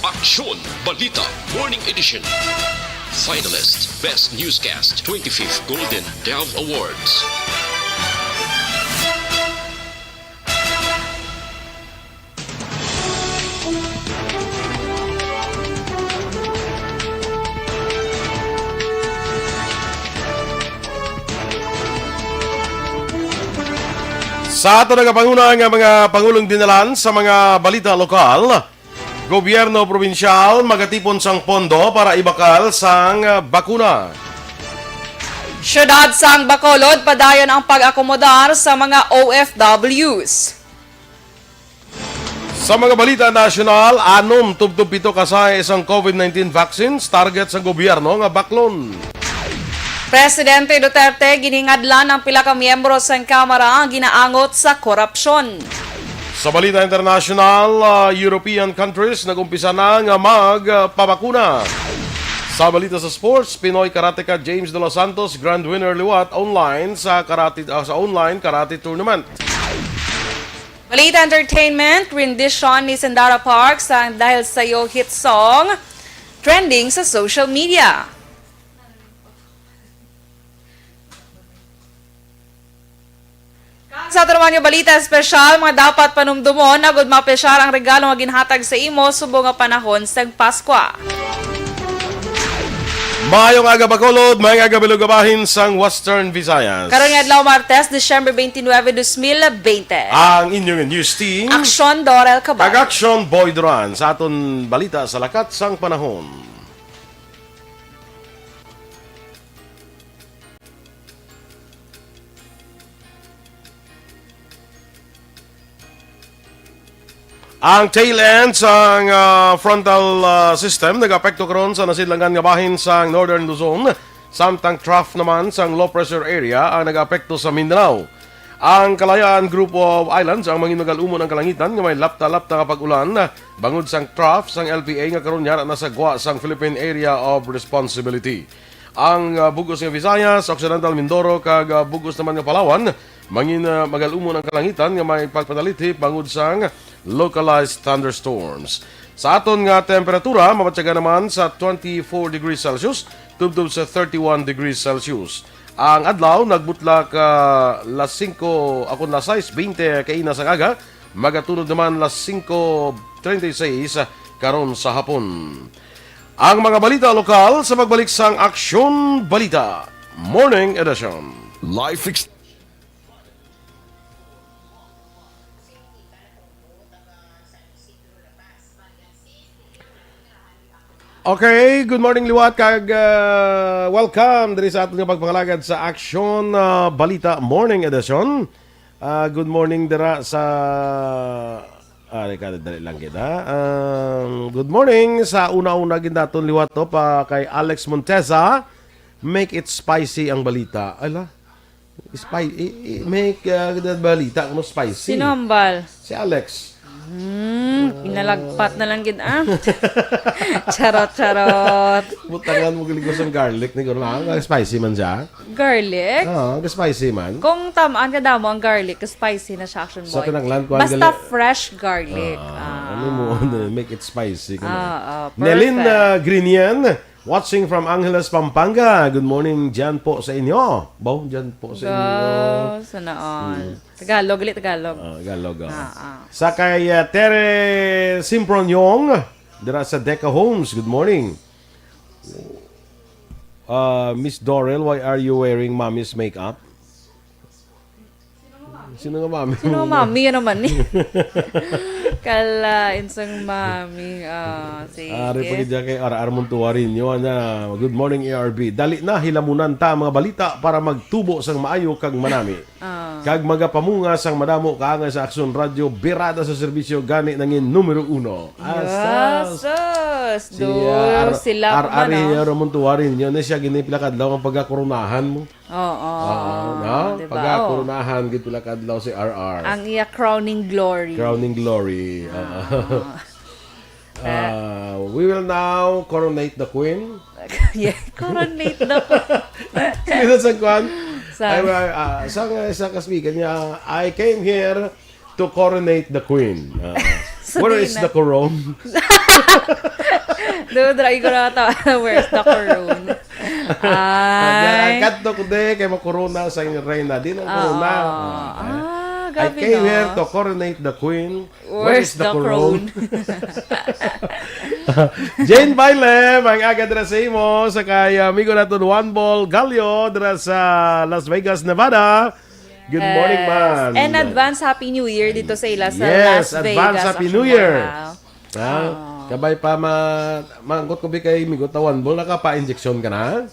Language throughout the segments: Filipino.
Aksyon Balita Morning Edition. Finalist Best Newscast 25th Golden Dove Awards. Sa ato nagapanguna nga mga Pangulong dinalan sa mga balita lokal, gobyerno probinsyal magatipon sang pondo para ibakal sang bakuna. Syudad sang Bacolod, padayon ang pag-akomodar sa mga OFWs. Sa mga balita nasyonal, 6-7 kasay isang COVID-19 vaccines target sa gobyerno nga baklon. Presidente Duterte giningadlan ng pila ka miyembro sa Kamara ang ginaangot sa korupsyon. Sa balita international, European countries nagumpisa na nga magpabakuna. Sa balita sa sports, Pinoy karateka James De Los Santos grand winner liwat online sa online karate tournament. Balita entertainment, rendition ni Sandara Parks ang Dahil Sa'yo hit song trending sa social media. Sa naman yung balita espesyal, mga dapat panumdumon na good mapesyar ang regalo nga ginhatag sa imo subo nga panahon sa Paskwa. Maayong aga Bacolod, maayong aga Bilugabahin sang Western Visayas. Karon nga adlaw Martes, Disyembre 29, 2020. Ang inyong news team, Aksyon Dorel Cabal. Kag-aksyon Boy Duran sa aton balita sa lakat sang panahon. Ang tail end sang frontal system nag-apekto karon sa nasidlangan nga bahin sang Northern Luzon, samtang trough naman sang low pressure area ang nag-apekto sa Mindanao. Ang Kalayaan Group of Islands ang manginugal-umon ang kalangitan nga may lapta-lapta nga pag-ulan bangod sang trough sang LPA nga karon yara nasa gwa sang Philippine Area of Responsibility. Ang bugos nga Visayas, Occidental Mindoro kag bugos naman nga Palawan mangin magal-umon ang kalangitan nga may pagpanaliti bangod sang localized thunderstorms. Sa aton nga temperatura, mabatyaga naman sa 24 degrees Celsius, tubtob sa 31 degrees Celsius. Ang adlaw, nagbutla ka las 5, akon las 6:20 kaina sa aga, magatunod naman las 5:36 karon sa hapon. Ang mga balita lokal sa magbalik sang Aksyon Balita Morning Edition. Life Okay, good morning liwat kag welcome diri sa aton nga pagpangalagad sa Aksyon Balita Morning Edition. Good morning dira sa dali lang kita. Good morning sa una-una gindaton liwat to pa kay Alex Monteza. Make it spicy ang balita. Ala. Make the balita kuno spicy. Sino hambal? Si Alex. Inalagpat na lang gid Charot. Butangan mo giligos ang garlic ni Gorlang. Spicy man siya. Garlic? Oo, spicy man. Kung tamaan ka damo ang garlic, spicy na siya, action boy. Sa kinanglan ko Basta fresh garlic. Ano mo, make it spicy. Perfect. Nelin Grinian, watching from Angeles, Pampanga. Good morning dyan po sa inyo. Bo, dyan po sa inyo. Sana all. Tagalog, ulit Tagalog. Tagalog. Sa kay Tere Simpronyong, dira sa Deca Homes. Good morning. Miss Dorel, why are you wearing mommy's makeup? Sino nga mami? Sino mami? Yan naman ni. Kala, insang mami. Sige. Ari pa kaya kay Armon Tuwarin nyo na good morning ARB. Dali na hilamunan ta mga balita para magtubo sang maayo kag manami. Kag magapamunga sang madamo kaanga sa Aksyon Radio birada sa serbisyo gani nangin numero 1. Asas. Dur sila pa Ari man. Armon Tuwarin nyo na siya ginipila kadlaw ang pagkakoronahan mo. Oo. No? Diba? Pagkakoronahan gipila kadlaw si RR. Ang iya crowning glory. Crowning glory. We will now coronate the Queen. Yeah, coronate na po. Sino sa kwan? Sa- Sa kasbigan niya, I came here to coronate the Queen. Where is the Coron? Dudra, ko na ito. Where's the Coron? Ay. Kadto ko de kay makorona sa reyna din ang corona. I Gabi came no. here to coronate the queen. Where's the Coron? Jane Bailem, ang aga dira sa imo sa kay amigo naton Juan Bol Gallo dira sa Las Vegas, Nevada. Good morning, man. And advance Happy New Year dito sa ila sa Yes, Las Vegas. advance Happy New Action Year. Mall. Kabay pa manggot ko bi kay migo tawan bol nakapa-injection ka na?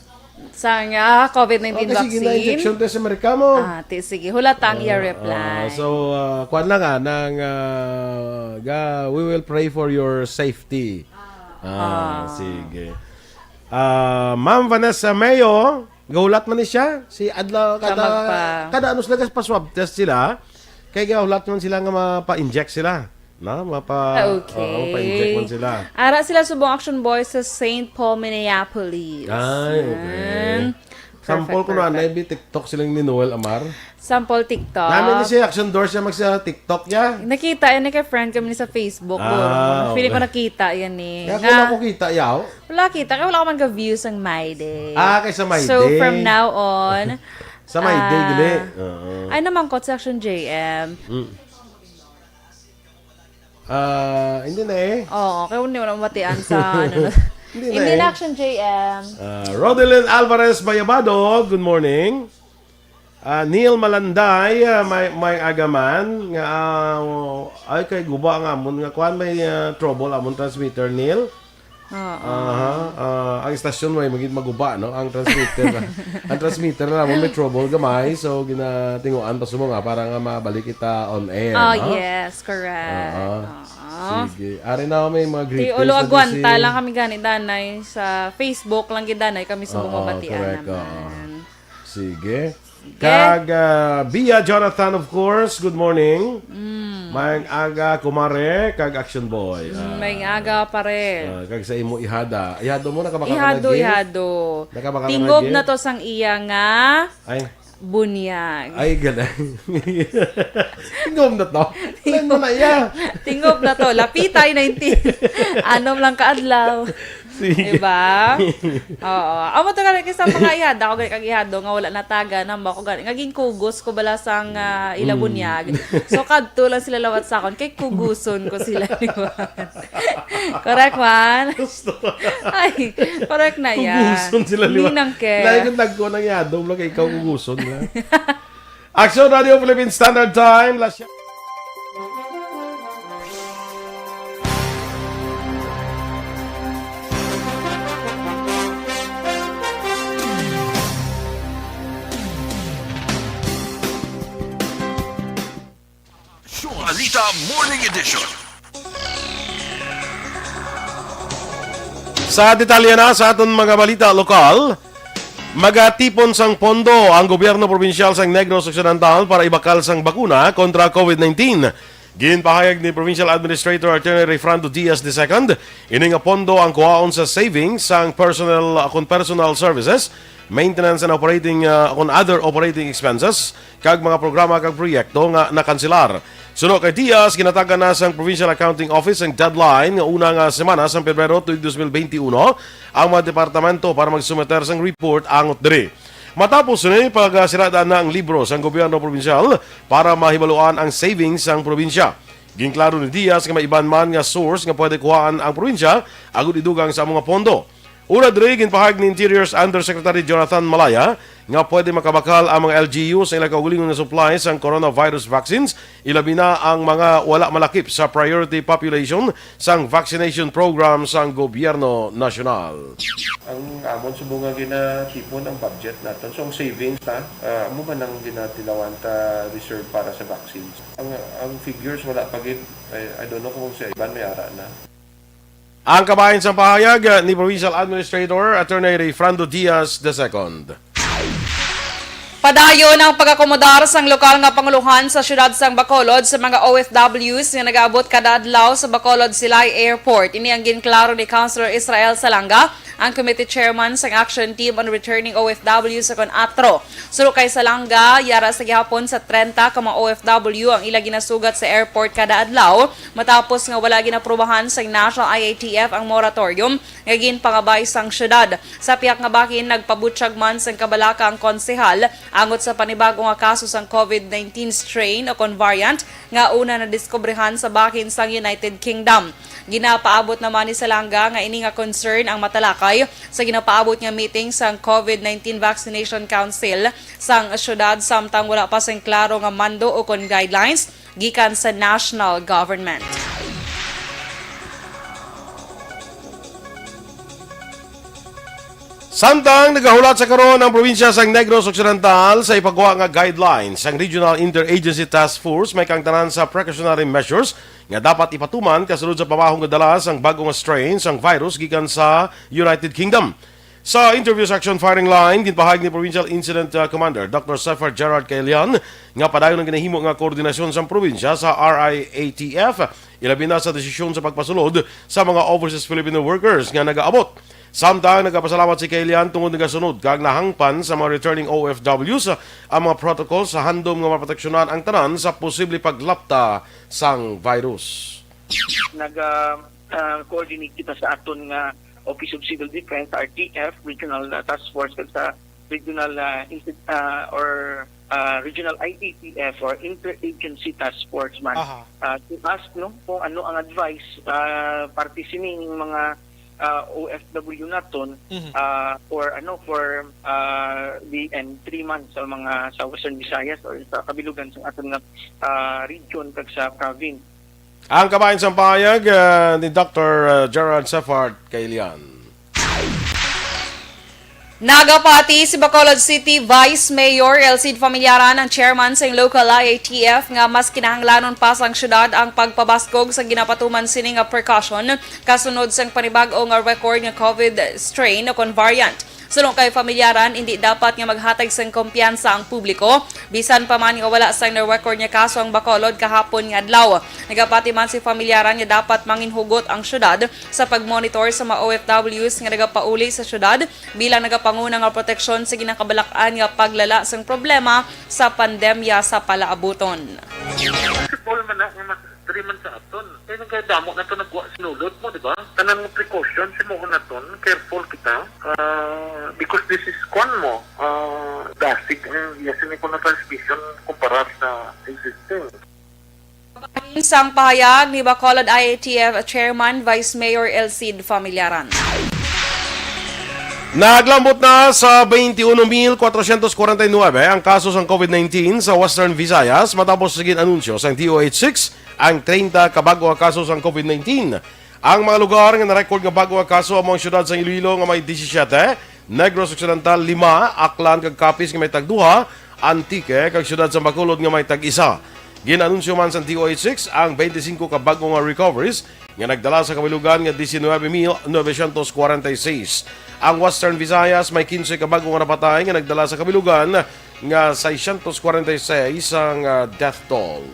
Sa nga COVID-19 Kasi vaccine. gina-injection tayo sa Amerika mo. Sige, hulatang i-reply. So, kuan lang nang we will pray for your safety. Sige. Ma'am Vanessa Mayo, gaulat man ni siya. Si Adlaw kada ano sila pa swab test sila. Kay gaulat man sila nga mapa-inject sila. Mapa-inject man sila. Ara sila subong Action Boys sa St. Paul, Minneapolis. Ay, okay. Sample ko na bi TikTok silang ni Noel Amar. Sample TikTok. Namin ni siya Action Door siya magsa TikTok niya. Nakita yan ni kay friend kami sa Facebook. Okay. Feeling ko nakita yan eh. Kaya wala ko kita yaw. Wala kita. Kaya wala ko man ka-views ang My Day. Kay sa My So Day. from now on, Sa My Day gali. ay naman ko sa Action JM. Hindi na eh. Oo, kaya hindi mo na matian sa ano. Hindi na Hindi eh. na Action JM. Rodelyn Alvarez Bayabado, good morning. Neil Malanday, may agaman nga ay kay guba nga amon nga kuan may trouble amon transmitter Neil. Ang istasyon mo ay maging maguba no ang transmitter. Ang transmitter na mo may trouble gamay so ginatinguan pa sumo nga para nga mabalik kita on air. Yes, correct. Sige. Ari na may mga greetings. Ulo agwanta lang kami gani danay sa Facebook lang gidanay kami sa bumabatian correct, naman. Sige. Kag Bia Jonathan of course, good morning. May aga kumare kag Action Boy. May aga pa rin. Kag sa imo ihada. Ihado mo nakabaka Ihado. Tingob na to sang iya nga bunyag. Ay ganay. Tingob na to. Ano na iya? Tingob na to. Lapitay 19. Anom lang kaadlaw. Diba? Oo. Amo to gani sa mga ihada ko gani kag ihado nga wala nataga namba ko gani. Ngaging kugos ko bala sang ilabunyag. So kadto lang sila lawat sa akon kay kuguson ko sila diba? Correct man? Ay, correct na yan. Kuguson sila liwa. Ninang ke. Lahi kong nagko ng ihado mo kay ikaw kuguson nga. Action Radio Philippine Standard Time. Last Balita Morning Edition. Sa detalye na sa aton mga balita lokal, magatipon sang pondo ang gobyerno probinsyal sang Negros Occidental para ibakal sang bakuna kontra COVID-19. Ginpahayag ni Provincial Administrator Attorney Refrando Diaz II, ini nga pondo ang kuhaon sa savings sang personal services, maintenance and operating on other operating expenses kag mga programa kag proyekto nga nakanselar. Suno kay Diaz, ginatagan na sang Provincial Accounting Office ang deadline nga unang semana sang Pebrero 2021 ang mga departamento para magsumeter sang report angot diri. Matapos ni pagsiradaan na ang libro sang gobyerno probinsyal para mahibaluan ang savings sang probinsya. Ginklaro ni Diaz nga may iban man nga source nga pwede kuhaan ang probinsya agud idugang sa mga pondo. Una diri ginpahayag ni Interior's Undersecretary Jonathan Malaya nga pwede makabakal ang mga LGU sa ilang kaugalingon nga supplies ang coronavirus vaccines, ilabi na ang mga wala malakip sa priority population sang vaccination program sang gobyerno nasyonal. Ang amon subungan ginatipon ang budget natin. So ang savings amo man ang ginatilawan ta reserve para sa vaccines. Ang figures wala pa gid. I don't know kung sa iban may ara na. Ang kabahin sa pahayag ni Provincial Administrator Attorney Refrando Diaz II. Padayon ang pag-akomodar sang lokal nga panguluhan sa syudad sang Bacolod sa mga OFWs nga nag-aabot kada adlaw sa Bacolod Silay Airport. Ini ang ginklaro ni Councilor Israel Salanga ang committee chairman sa action team on returning OFW sa Conatro. Suro kay Salanga, yara sa gihapon sa 30 ka mga OFW ang ila ginasugat sa airport kada adlaw matapos nga wala ginaprubahan sa National IATF ang moratorium nga ginpangabay sang syudad. Sa piyak nga bahin nagpabutsyag man sang kabalaka ang konsehal angot sa panibagong nga kaso sang COVID-19 strain o variant nga una na diskubrehan sa bahin sang United Kingdom. Ginapaabot naman ni Salanga nga ini nga concern ang matalakay sa ginapaabot nga meeting sang COVID-19 Vaccination Council sang syudad samtang wala pa sang klaro nga mando o kon guidelines gikan sa national government. Samtang nagahulat sa karon ang probinsya sang Negros Occidental sa ipagawa nga guidelines ang Regional Interagency Task Force may kangtanan sa precautionary measures nga dapat ipatuman kasulod sa pamahong nga dala sang bagong nga strain sang virus gikan sa United Kingdom. Sa interview sa Action Firing Line, ginpahayag ni Provincial Incident Commander Dr. Sefard Gerard Cailian nga padayon ang ginahimo nga koordinasyon sa probinsya sa RIATF ilabi na sa desisyon sa pagpasulod sa mga overseas Filipino workers nga nagaabot. Samtang nagapasalamat si Cailian tungod nagasunod kag nahangpan sa mga returning OFWs ang mga protocol sa handom nga maproteksyonan ang tanan sa posible paglapta sang virus. Coordinate kita sa aton nga Office of Civil Defense, RTF, Regional Task Force sa Regional Regional IATF or Interagency Task Force man. To ask kung ano ang advice parte sining mga OFW naton for the 3 months sa mga sa Western Visayas or sa kabilugan sa aton nga region kag sa province. Ang kabahin sa pahayag ni Dr. Gerard Sefard Cailian. Nagapati si Bacolod City Vice Mayor Elcid Familiaran ang chairman sa local IATF nga mas kinahanglanon pa sang syudad ang pagpabaskog sa ginapatuman sining nga precaution kasunod sang panibag-o nga record nga COVID strain o kon variant. Sulong kay Familiaran, hindi dapat nga maghatag sang kumpiyansa ang publiko bisan pa man nga wala sang na-record nga kaso ang Bacolod kahapon nga adlaw. Nagapati man si Familiaran nga dapat manginhugot ang syudad sa pagmonitor sa mga OFWs nga nagapauli sa syudad bilang nagapanguna nga proteksyon sa ginakabalak-an nga paglala sang problema sa pandemya sa palaabuton. All man na 3 months sa aton. Kaya nagdamo na ito nagwa sinulot mo, di ba? Tanan ng precautions mo na ito. Careful kita. Because this is kwan mo. Dasig. Yasin ko na transmission kumpara sa existing. Isang pahayag ni Bacolod IATF Chairman Vice Mayor Elcid Familiaran. Naglambot na sa 21,449 ang kaso ng COVID-19 sa Western Visayas matapos sigin anunsyo sa DOH-6 ang 30 kabago nga kaso ng COVID-19. Ang mga lugar nga na-record nga bago nga kaso among syudad sa Iloilo nga may 17, Negros Occidental 5, Aklan kag Capiz nga may tag-2, Antique kag syudad sa Bacolod nga may tag-1. Ginanunsyo man sa DOH-6 ang 25 kabago nga recoveries nga nagdala sa kabilugan nga 19,946. Ang Western Visayas may 15 kabago nga napatay nga nagdala sa kabilugan nga 646 ang death toll.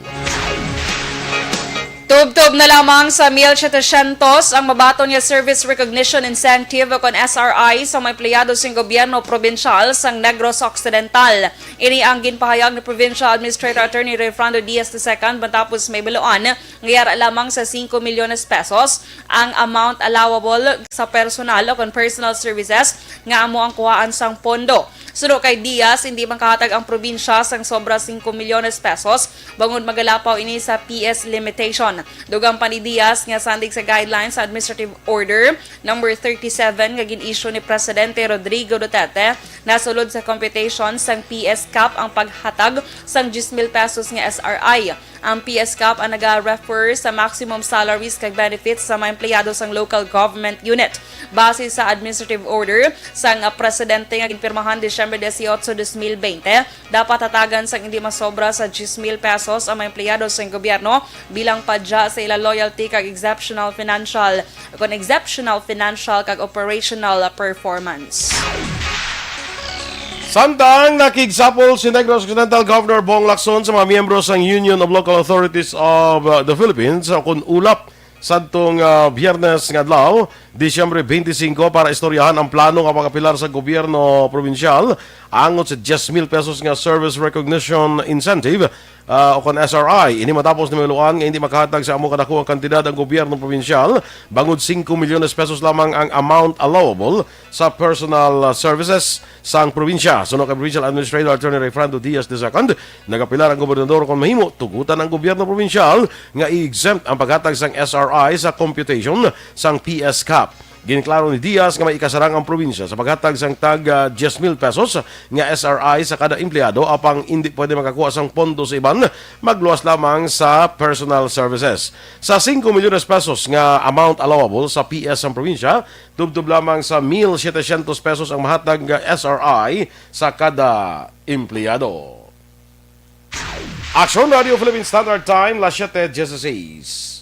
Tub-tub na lamang sa 1,700 ang mabaton nga Service Recognition Incentive o kon SRI sa mga empleyado sa gobyerno probinsyal sa Negros Occidental. Ini ang ginpahayag ni Provincial Administrator Attorney Refrando Diaz II matapos may biluan ngayara lamang sa 5 milyones pesos ang amount allowable sa personal o kon personal services nga amo ang kuhaan sang pondo. Suno kay Diaz, hindi man kahatag ang probinsya sang sobra 5 milyones pesos bangod magalapaw ini sa PS limitation. Dugang pa ni Diaz nga sandig sa guidelines sa Administrative Order number 37 nga gin-issue ni Presidente Rodrigo Duterte nasulod sa computation sang PS cap ang paghatag sang 10,000 pesos nga SRI. Ang PS cap ang naga-refer sa maximum salaries kag benefits sa mga empleyado sang local government unit. Base sa Administrative Order sang Presidente nga ginpirmahan Disyembre 18, 2020, dapat hatagan sang hindi masobra sa 10,000 pesos ang mga empleyado sa gobyerno bilang padya sa ila loyalty kag exceptional financial kag operational performance. Samtang nakigsapol si Negros Occidental Governor Bong Lacson sa mga miyembro ng Union of Local Authorities of the Philippines kung ulap sadtong Biyernes nga adlaw, Disyembre 25 para istoryahan ang plano nga pagkapilar sa gobyerno probinsyal angot sa 10,000 pesos nga service recognition incentive o kon SRI. Ini matapos ni Meluan nga hindi makahatag sa amo kadako ang kantidad ang gobyerno probinsyal bangod 5 milyones pesos lamang ang amount allowable sa personal services sang probinsya. Suno kay Provincial Administrator Attorney Rayfrando Diaz II, nagapilar ang gobernador kon mahimo tugutan ang gobyerno probinsyal nga i-exempt ang paghatag sang SRI sa computation sang PS Cap. Ginklaro ni Diaz nga may ikasarang ang probinsya sa paghatag sang tag 10,000 pesos nga SRI sa kada empleyado apang hindi pwede makakuha sang pondo sa iban, magluwas lamang sa personal services. Sa 5 milyones pesos nga amount allowable sa PS ang probinsya, tubtub lamang sa 1,700 pesos ang mahatag nga SRI sa kada empleyado. Action Radio Philippine Standard Time, las 7:16.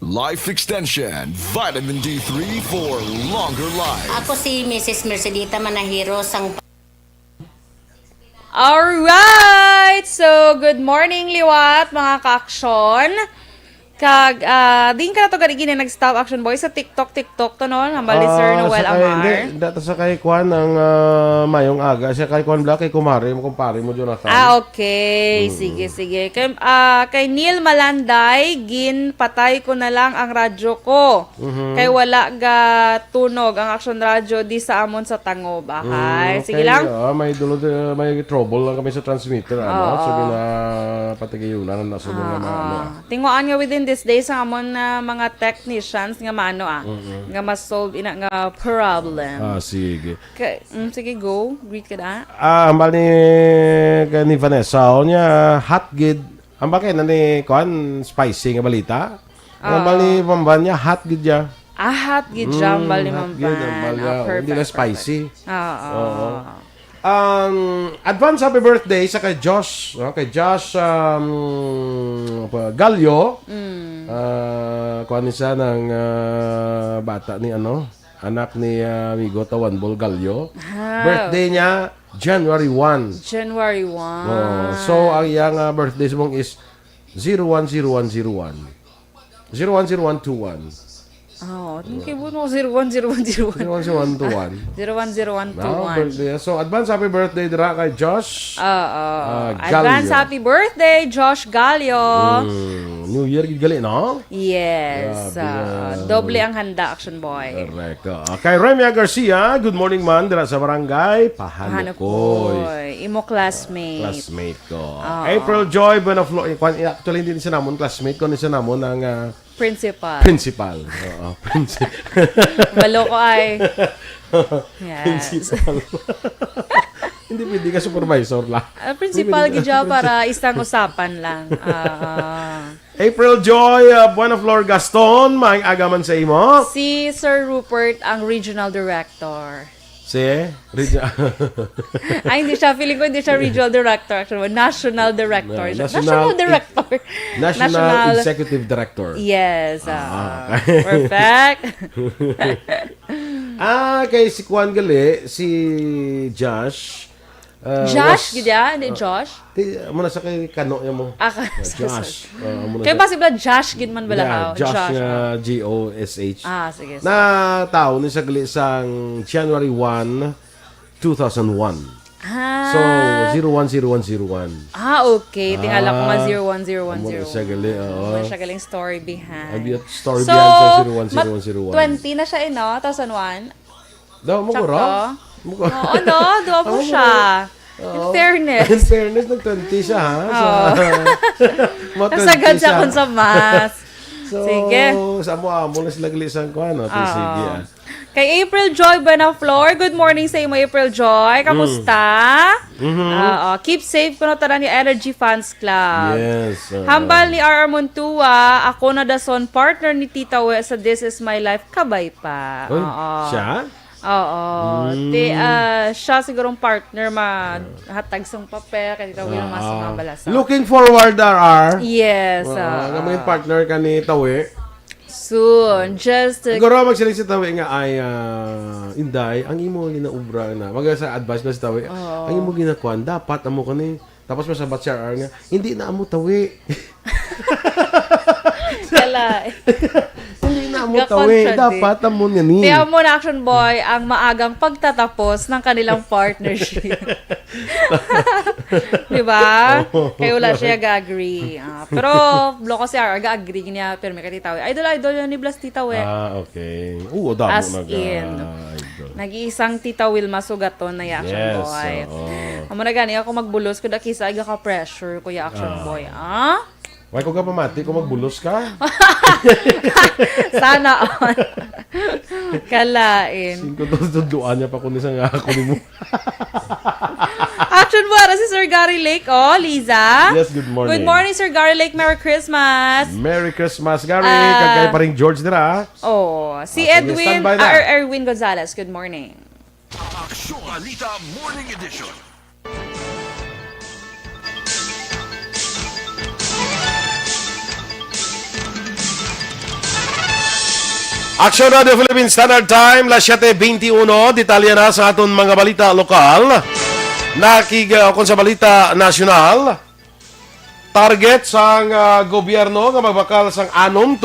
Life Extension, Vitamin D3 for longer life. Ako si Mrs. Mercedita Manahiro, sang Alright! So, good morning, liwat, mga ka-aksyon. Din ka na to ganigin na nag-stop action boy sa TikTok to noon. Hambal ni Sir Noel Amar. Hindi, dito sa kay Kwan ang mayong aga. Siya kay Kwan Black, kay Kumari, kumpare mo, Jonathan. Okay. Sige. Kay Neil Malanday, patay ko na lang ang radyo ko. Kay wala ga tunog ang action radyo di sa amon sa Tango Bahay. Sige lang. May trouble lang kami sa transmitter. So, patigayunan na subong na ano. Tinguan nga within this days ang amon na mga technicians nga maano nga mas-solve ina nga problem. Sige. Sige, go. Greet ka na. Ambal ni Vanessa, niya hot gid. Ambal kay na ni Kwan spicy nga balita. Ambal ni Pamban niya hot gid ya. Hot gid jambal ni Mamban. Hindi na spicy. Oo. Advance happy birthday sa kay Josh, kay Josh Galyo. Kuan siya ng bata ni anak ni amigo Tawanbol Galyo. Birthday niya January 1. January 1. So ang iyang birthday mong is 010101. 010121. Kibot mo 010101. 010121. 010121. So, advance happy birthday dira kay Josh. Advance happy birthday, Josh Galyo. New Year gid gali, no? Yes. Doble ang handa, action boy. Correct. Kay Remia Garcia, good morning man dira sa barangay Pahanakoy. Imo classmate. Classmate ko. April Joy Benaflor. Actually, hindi siya namon classmate ko, ni siya namon ang Principal. principal. Maloko ay. Yes. Principal. Hindi pwede ka supervisor lang. Principal gidya para isang usapan lang. April Joy, Buena Flor Gaston, maing agaman sa imo. Si Sir Rupert ang regional director. Hindi siya. Feeling ko hindi siya regional director. Actually, national director. National director. National Executive Director. Yes. Perfect. Kay si Kwan gali, si Josh. Josh, gidya? Hindi Josh? Muna sa kay Kano yan mo. Josh. Kaya possible Josh gidman bala ka? Josh Gosh. Sige. Na tao ni sa gali sang January 1, 2001. So, 010101. Okay. Tingala ko nga 01010. Siya gali, May siya galing story behind. Story behind sa 01001. 20 na siya, 2001. Daw, mo ko ra? Oo, doon po siya. In fairness. In fairness, nag-20 siya, ha? Nasagad siya kung sa mas. Sige. Sa mo na sila galisan ko, ano? Sige, Kay April Joy Benaflor, good morning sa imo, April Joy. Kamusta? Keep safe ko na tara ni Energy Fans Club. Yes. Hambal ni R.R. Montua, ako na dason partner ni Tita We sa This Is My Life, kabay pa. Siya? Oo. Siya sigurong partner mahatag sang papel kasi ikaw yung mas mga balasa. Looking forward, RR. Yes. May partner ka ni Tawe. Soon. Just siguro magsiling si Tawe nga ay Inday, ang imo ginaubra na. Sa advice na si Tawe, ang imo ginakuan, dapat amo ka ni Tapos may sabat siya nga, hindi na amo tawi. Kala. Hindi na amo tawi. Dapat amo nga ni. Kaya mo na Action Boy ang maagang pagtatapos ng kanilang partnership. Di ba? Kaya wala siya ga-agree. Pero Bloco si R, ga-agree niya. Pero may katitaw. Idol yun ni Blas Tita We. Okay. Oo, damo As in. Nag-iisang Tita Wilma Sugaton na Action Boy. Amo na gani ako magbulos ko kisa ay ka-pressure Kuya Action Boy. Why ko ka pamati kung magbulos ka? Sana on. Kalain. Singko tuduan niya pa kung isang ako ni mo. Action mo si Sir Gary Lake, Liza. Yes, good morning. Good morning, Sir Gary Lake. Merry Christmas. Merry Christmas, Gary. Kagaya pa rin George nila. Si sige, Edwin, standby na. Erwin Gonzalez. Good morning. Aksyon Balita Morning Edition. Action Radio Philippines Standard Time, las 7:21, detalye na sa aton mga balita lokal. Kung sa balita nasyonal, target sang gobyerno nga magbakal sang 6-7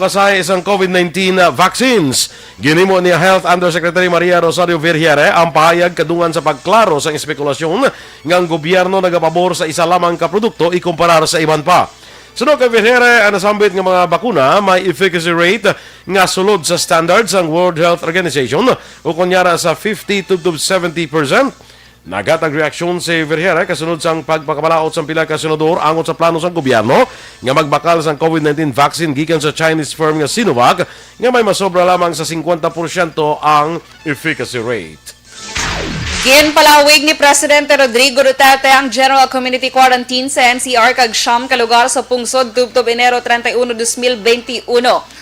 kasay isang COVID-19 vaccines. Ginimo ni Health Undersecretary Maria Rosario Vergere ang pahayag kadungan sa pagklaro sang espekulasyon nga ang gobyerno nagapabor sa isa lamang ka produkto ikumparar sa iban pa. Sunod kay Vergere, ang nasambit ng mga bakuna may efficacy rate nga sulod sa standards ang World Health Organization o kunyara sa 50 to 70%. Nagatag reaksyon si Vergere kasunod sang pagpakabalaot sang pila ka senador angot sa plano sang gobyerno nga magbakal sang COVID-19 vaccine gikan sa Chinese firm nga Sinovac nga may masobra lamang sa 50% ang efficacy rate. Ginpalawig ni Presidente Rodrigo Duterte ang General Community Quarantine sa NCR kag siyam ka lugar sa pungsod tubtob Enero 31, 2021.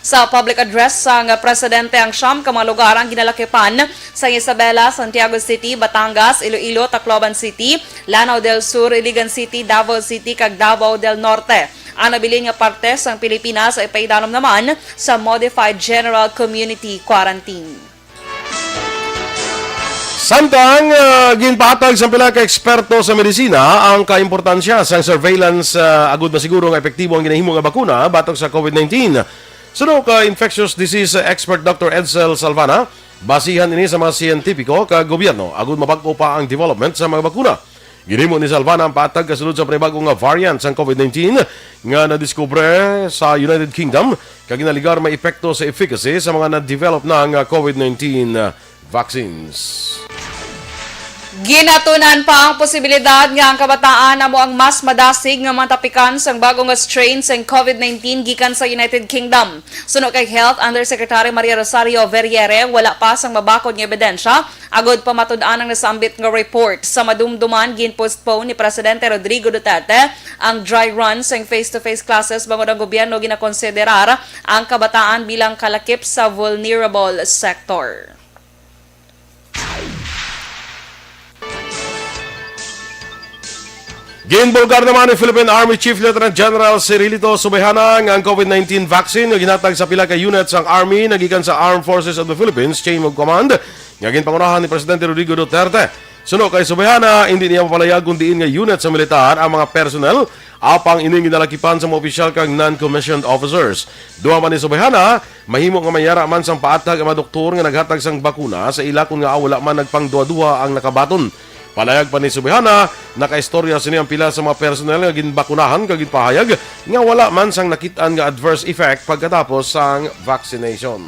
Sa public address sang Presidente ang siyam ka mga lugar ang ginalakipan sa Isabela, Santiago City, Batangas, Iloilo, Tacloban City, Lanao del Sur, Iligan City, Davao City kag Davao del Norte. Ang nabilin nga parte sang Pilipinas ay paidanom naman sa Modified General Community Quarantine. Samtang ginpatag sa pila ka eksperto sa medisina ang kaimportansya sa surveillance agud masiguro nga epektibo ang ginahimo nga bakuna batok sa COVID-19. Suno ka infectious disease expert Dr. Edsel Salvana, basihan ini sa mga siyentipiko kag gobyerno agud mabag-o pa ang development sa mga bakuna. Ginhimo ni Salvana ang patag kasulod sa panibagong nga variant sa COVID-19 nga nadiskubre sa United Kingdom kag ginaligar may epekto sa efficacy sa mga na-develop na nga COVID-19 vaccines. Ginatunan pa ang posibilidad nga ang kabataan amo ang mas madasig nga matapikan sang bagong strain sang COVID-19 gikan sa United Kingdom. Suno kay Health Undersecretary Maria Rosario Vergere, wala pa sang mabakod nga ebidensya agud pamatud-an ang nasambit nga report. Sa madumduman ginpostpone ni Presidente Rodrigo Duterte ang dry run sang face-to-face classes bangod ang gobyerno ginakonsiderar ang kabataan bilang kalakip sa vulnerable sector. Ginbulgar naman ni Philippine Army Chief Lieutenant General Cirilito Subihana ang COVID-19 vaccine nga ginatag sa pila ka units ang Army nagikan sa Armed Forces of the Philippines Chain of Command nga ginpangunahan ni Presidente Rodrigo Duterte. Suno kay Subihana, hindi niya mapalayag kung diin nga unit sa militar ang mga personnel apang ining ginalakipan sa mga opisyal kag non-commissioned officers. Duha man ni Subihana, mahimo nga mayara man sang paatag ang mga doktor nga naghatag sang bakuna sa ila kun nga wala man nagpangduwa-duwa ang nakabaton. Palayag pa ni Subihana, nakaistorya sini ang pila sa mga personnel nga ginbakunahan kag ginpahayag nga wala man sang nakitaan nga adverse effect pagkatapos sang vaccination.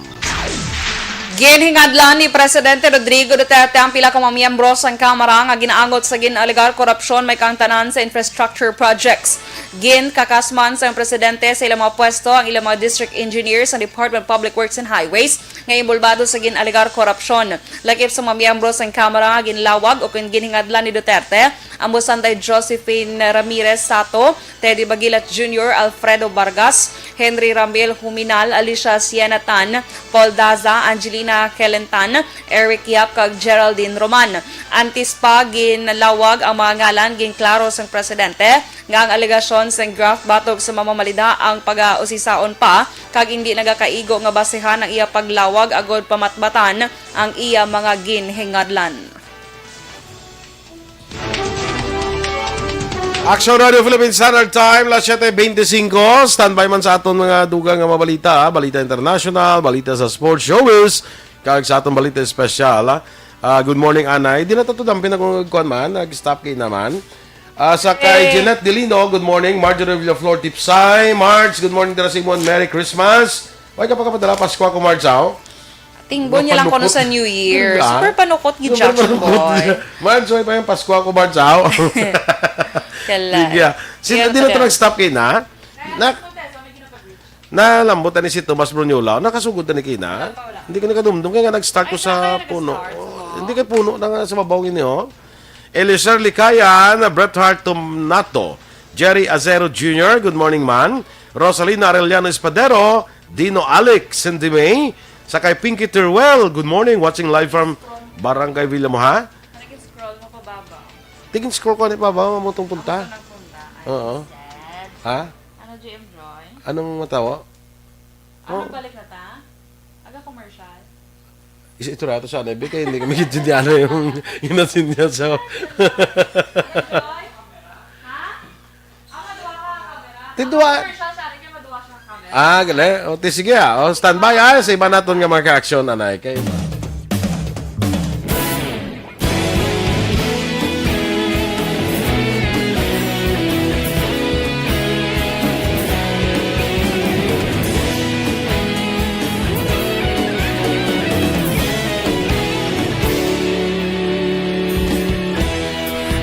Ginhingadlan ni Presidente Rodrigo Duterte ang pila ka mga miyembro sang Kamara nga ginaangot sa ginaligar korupsyon may kangtanan sa infrastructure projects. Kakasman sa Presidente sa ilang mga pwesto ang ilang mga district engineers sa Department of Public Works and Highways nga imbulbado sa ginaligar korupsyon. Lakip sa mga miyembro sang Kamara nga ginlawag o ginhingadlan ni Duterte ang Musantay Josephine Ramirez Sato, Teddy Bagilat Jr., Alfredo Vargas, Henry Ramil Huminal, Alicia Sienatan, Paul Daza, Angelina Kelentan, Eric Yap kag Geraldine Roman. Antis pa ginlawag ang mga ngalan ginklaro sang presidente nga ang alegasyon sang graft batog sa mamamalida ang pag-ausisaon pa kag hindi nagakaigo nga basehan ang iya paglawag agod pamatbatan ang iya mga ginhingadlan. Action Radio Philippines Standard Time, las 7:25. Standby man sa aton mga dugang nga mabalita, balita international, balita sa sports showbiz, kag sa aton balita special. Good morning, Anay. Di na tatudampi na kung kuan man, nag-stop kay naman. Sa kay Jeanette Delino, good morning. Marjorie Villaflor Tipsay. Marge, good morning dira Simon. Merry Christmas. Why ka pa kapadala Pasko ako, Marge, Tingbo niya lang ko sa New Year. Super panukot yung Super Jackson panukot. Boy. Marge, why pa yung Pasko ako, Marge, Kala. Yeah. Sino din na ito nag-stop kay na? Nalambutan ni si Tomas Brunyola. Nakasugod na ni Kina. Hindi ko nakadumdum. Kaya nga nag-start ko sa puno. Hindi kay puno na nga sa mabaw niyo. Eliezer Licayan, Bret Hart Tomato, Jerry Azero Jr., good morning man. Rosalina Arellano Espadero, Dino Alex Sendimay, sakay Pinky Teruel, good morning. Watching live from Barangay Villamoha. Scroll mo pa baba. Tingin scroll ko ni Papa, mamutong punta. Oo. Ha? Ano, GM Roy? Anong matawa? Ano balik na ta? Aga commercial. Isa ito rato sa nebe, kaya hindi kami kitindihan na yung inasin niya sa... Ha? Ang maduwa ka camera? Tidwa. Commercial siya, rin maduwa siya camera. Gali. O, sige standby sa iba natin nga mga ka-action, anay. Kaya ba?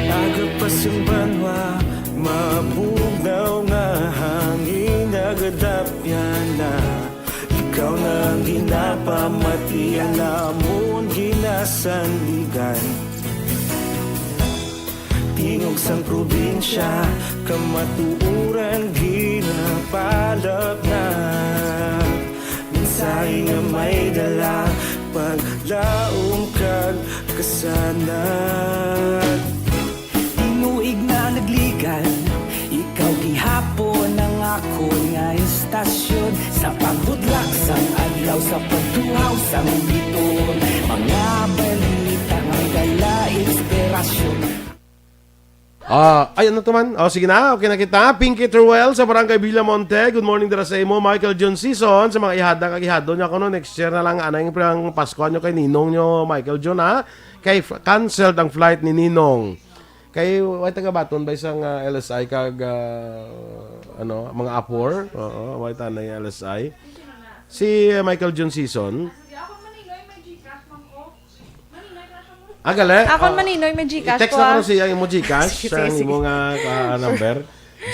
Agapasang banwa, mabugnaw nga hangin agadapyan na. Ikaw na ang ginapamatian namon ginasanligan. Tingog sang probinsya, kamatuuran ginapalap na. Minsay nga may dala, paglaong kag kasanat. Inuig na nagligan, ikaw gihapon ang ako nga istasyon. Sa pagbudlak sang adlaw, sa pagtuhaw sang biton, mga balita nga dala inspirasyon. Ayun na to man. Sige na, okay na kita. Pinky Teruel sa Barangay Villamonte. Good morning dira sa imo. Michael John Season sa mga ihadang kagihado niya ko no. Next year na lang anay ang Pasko nyo kay Ninong nyo, Michael John Kay canceled ang flight ni Ninong. Kay way taga baton ba isang LSI kag mga apor. Oo, way tanay LSI. Si Michael John Season. Gale. Ako maninoy may Gcash text ko. na ko siya yung mo Gcash sa imo nga number.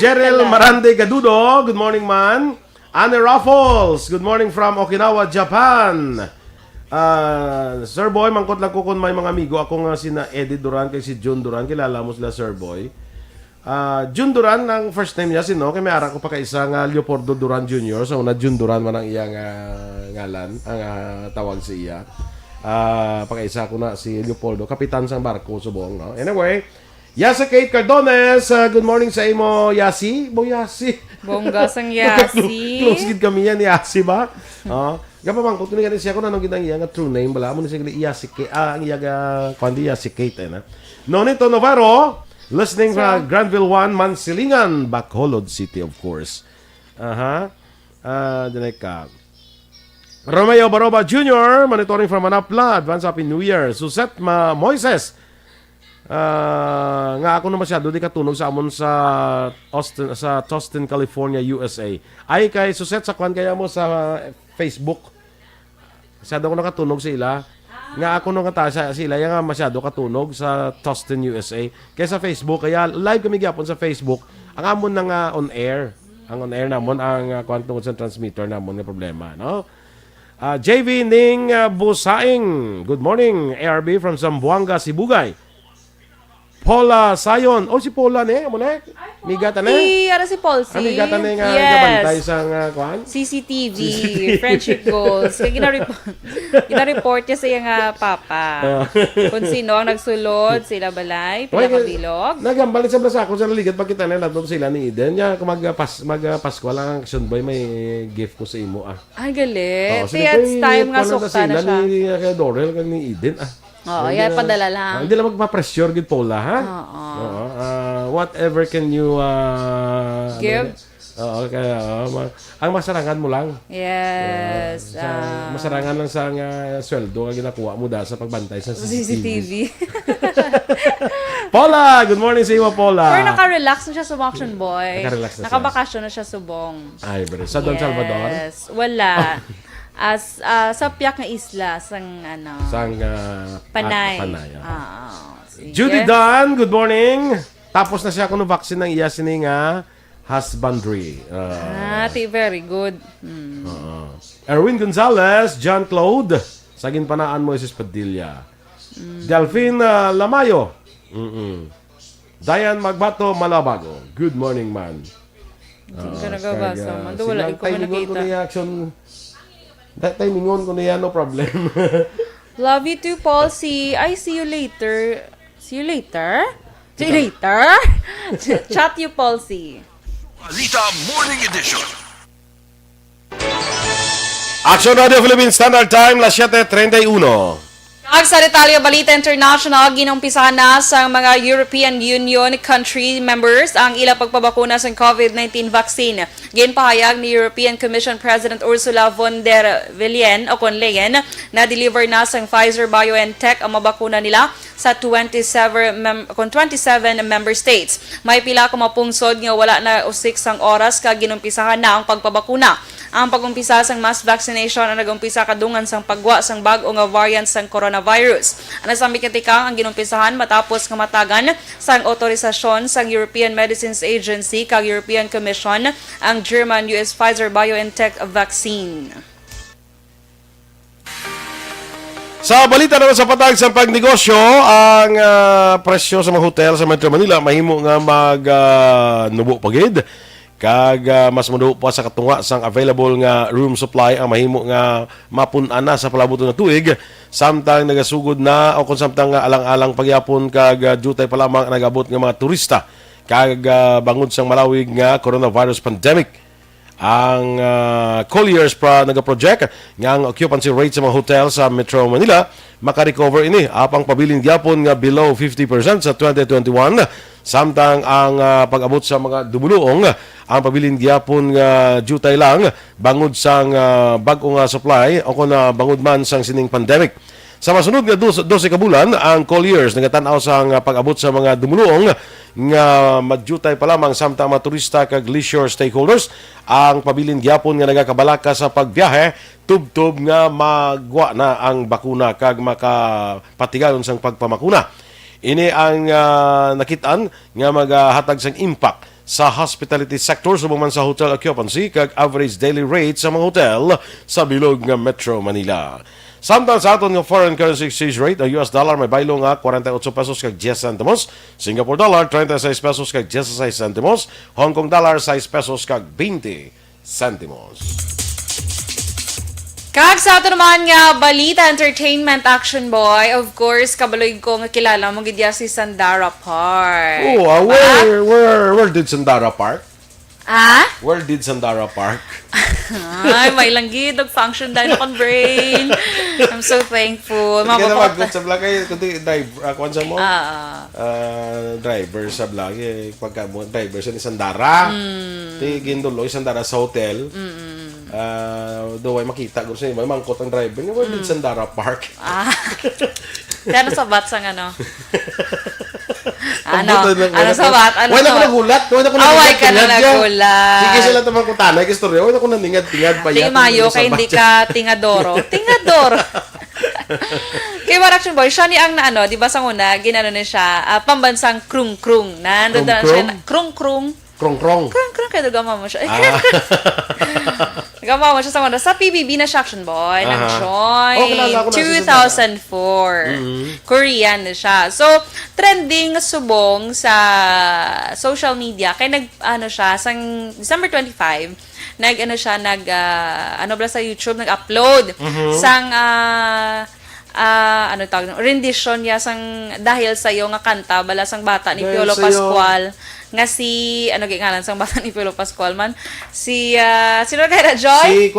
Jerel Marande Gadudo, good morning man. Anne Raffles, good morning from Okinawa, Japan. Sir Boy, mangkot lang ko kung may mga amigo ako nga sina Eddie Duran kay si June Duran, kilala mo sila Sir Boy. June Duran ang first name niya sino, kay may ara ko pa kay isang Leopoldo Duran Jr. So na June Duran man ang iyang ngalan, ang tawag sa iya. Pakaisa ko na si Leopoldo, kapitan sa barko subong, no? Anyway, Yasa Kate Cardones, good morning sa imo, Yasi. Yasi. Bongga sang Yasi. Close gid kami yan, Yasi ba? Gapa man ko tunigan siya ko na nung gitang iya nga true name bala mo ni siya Yasi Kate, ang iya ga kundi Yasi Kate na. Nonito Navarro, listening from Granville 1, Mansilingan, Bacolod City of course. Dineka. Romeo Baroba Jr., monitoring from Manapla, advance happy New Year. Suset Moises, nga ako na masyado di katunog sa amon sa Tustin, California, USA. Ay kay Suset, sa kwan kaya mo sa Facebook. Masyado ko nakatunog sa ila. Nga ako nung katasa sila, yung nga masyado katunog sa Tustin, USA. Kaya sa Facebook, kaya live kami gyapon sa Facebook. Ang amon na nga on air. Ang on air namon, ang kwan tungod sa transmitter namon nga problema, no? JV Ning Busaing, good morning. ARB from Zamboanga, Sibugay. Paula Sayon. Si Paula ne, mo na. Migata ne. Si Paul C. Migata ne nga gabantay sa kuan. CCTV, friendship goals. Kaya gina-report niya sa iyang papa. Kung sino ang nagsulod, sila balay, pinakabilog. Nagambalik sa blasa ako sa ligat pag kita na doon sila ni Eden. Ya magpasko lang action boy may gift ko sa imo Ay galit. It's time nga sukta na siya. Ni Dorel kag ni Eden Oo, yan padala lang. Hindi lang magpa-pressure gid Paula ha. Oo. whatever can you Give? ang masarangan mo lang. Yes. Masarangan lang sa sweldo ang ginakuha mo sa pagbantay sa CCTV. Paula, good morning sa iyo, Paula. Pero naka-relax na siya sa Action Boy. Naka-relax na siya. Nakabakasyon na siya subong. Ay, bro. Sa Don Salvador? Yes. Wala. Sa Piak nga isla, sang Sang Panay. Panay. Sige. Judy Dunn, good morning. Tapos na siya kuno vaccine ng iya sini nga husbandry. Very good. Erwin Gonzalez, John Claude, Sagin Panaan Moises Padilla. Delphine Lamayo. Diane Magbato Malabago. Good morning, man. Hindi ka nagabasa man. Wala ko nakita. Timingon ko niya, no problem. Love you too, Paul. I see you later. See you later? See you later? Chat you, Paul C. Balita Morning Edition. Action Radio Philippines Standard Time, las 7:31. Sa Detalye Balita International, ginumpisahan na sa mga European Union country members ang ilang pagpabakuna sa COVID-19 vaccine. Ginpahayag ni European Commission President Ursula von der Leyen na deliver na sa Pfizer-BioNTech ang mabakuna nila sa 27 member states. May pila ka mapungsod nga wala na usik sang oras ka ginumpisahan na ang pagpabakuna. Ang pag-umpisa sang mass vaccination ang nag-umpisa kadungan sang pagwa sang bag-o nga variant sang coronavirus. Ang nasambi katikang ang ginumpisahan matapos nga matagan sang otorisasyon sang European Medicines Agency kag European Commission ang German US Pfizer-BioNTech vaccine. Sa balita naman sa patag sa pagnegosyo, ang presyo sa mga hotel sa Metro Manila mahimo nga nubo pagid. Kag mas mudo pa sa katunga sang available nga room supply ang mahimo nga mapun-an na sa palabuton nga tuig samtang nagasugod na o kung samtang alang-alang pagyapon kag jutay pa lamang nagabot nga mga turista kag bangod sang malawig nga coronavirus pandemic. Ang Colliers nagaproject nga ang occupancy rate sa mga hotel sa Metro Manila makarecover ini apang pabilin gyapon nga below 50% sa 2021 samtang ang pag-abot sa mga dumuluong ang pabilin gyapon nga jutay lang bangod sang bag-o nga supply o kun bangod man sang sining pandemic. Sa masunod nga 12 ka bulan, ang Colliers nagatanaw sa pag-abot sa mga dumuluong nga magjutay pa lamang samtang mga turista kag leisure stakeholders ang pabilin gyapon nga nagakabalaka sa pagbiyahe tubtob nga magwa na ang bakuna kag makapatigayon sang pagpamakuna. Ini ang nakitaan nga maghatag sang impact sa hospitality sector subong man sa hotel occupancy kag average daily rate sa mga hotel sa bilog nga Metro Manila. Samtang sa aton nga foreign currency exchange rate, ang US dollar may baylo nga 48 pesos kag 10 centimos, Singapore dollar 36 pesos kag 16 centimos, Hong Kong dollar 6 pesos kag 20 centimos. Kag sa ato naman nga balita entertainment action boy, of course kabaloy ko nga kilala mo gid si Sandara Park. Oh, where did Sandara Park? Where did Sandara Park? Ay, may langgid function dahil akong brain. I'm so thankful. Hindi ka na mag-good sa vlog kayo. Kundi driver, mo? Driver sa vlog. Pagka mo, driver sa ni Sandara. Gindulo, Sandara sa hotel. Do ay makita ko sa may mangkot ang driver. Where did Sandara Park? Kaya sa bat sang ano? Ano sa bat? Wala ko nagulat. Away ka na nagulat. Sige sila tamang kutanay. Istorya. Wala ko natingad pa yan. Di mayo, kaya hindi ka tingadoro. Tingadoro. Kay Action Boy, siya ni ang na di ba sa una, ginano na siya, pambansang krung-krung. Nandun na siya, krung-krung. Krong-krong. Krung-krung, kaya gama mo siya. Gama mo siya sa una. Sa PBB na siya, Action Boy. Nag-join. 2004. Korean na siya. So, trending subong sa social media. Kaya siya, sang December 25, sa YouTube, nag-upload sang rendition niya sang dahil sa iyo nga kanta bala sang bata ni Piolo Pascual nga si ngalan sang bata ni Piolo Pascual man si sino kaya Joy?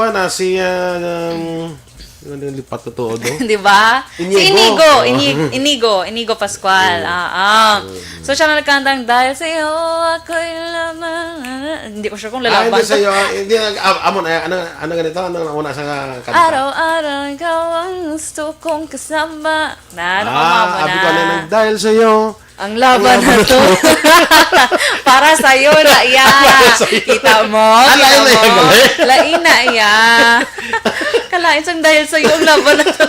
Ano yung lipat ko to, no? Di ba? Inigo. Si Inigo Pascual. So, siya na nagkantang, dahil sa'yo, ako'y lamang. Hindi ko sure kung lalaban. Hindi sa'yo. Hindi, amon, ano ganito? Ano una sa kanta? Araw-araw, ikaw ang gusto kong kasama. Nakamama Abi ko na dahil sa'yo. Ang laban na to. Para sa'yo na yan. Kita mo? Lain na yan. Kalain sang dahil sa'yo ang laban na to.